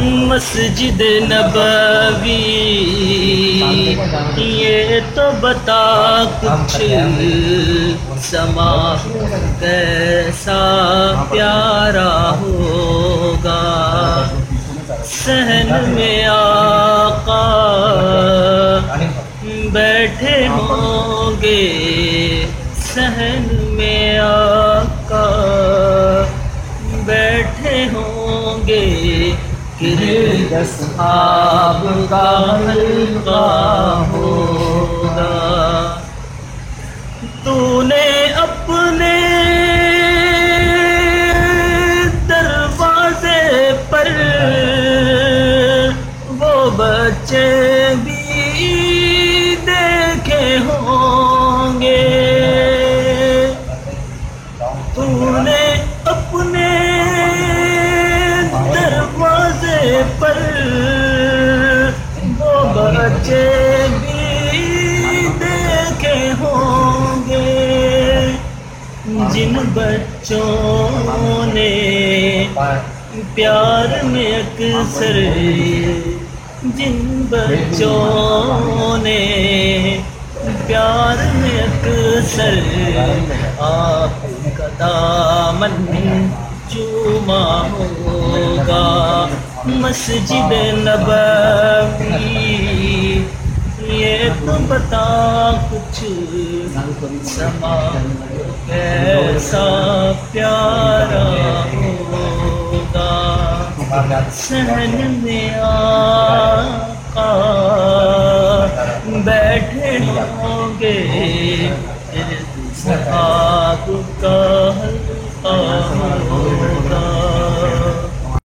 مسجد نبوی یہ تو بتا کچھ سما کیسا پیارا ہوگا، صحن میں آقا بیٹھے ہوں گے، صحن میں آقا بیٹھے ہوں گے، گرد اصحاب کا حلقہ ہوگا۔ تو نے اپنے دروازے پر وہ بچے بھی دیکھے ہوں گے، تو نے اپنے دروازے پر وہ بچے بھی دیکھے ہوں گے، جن بچوں نے پیار میں اکثر، جن بچوں نے پیار میں اکثر آپ کا دامن چوما ہوگا، مسجد نبوی یہ تو بتا کچھ سما کیسا پیارا ہوگا، صحن میں آقا بیٹھے ہوں گے، صحاب کا حلقہ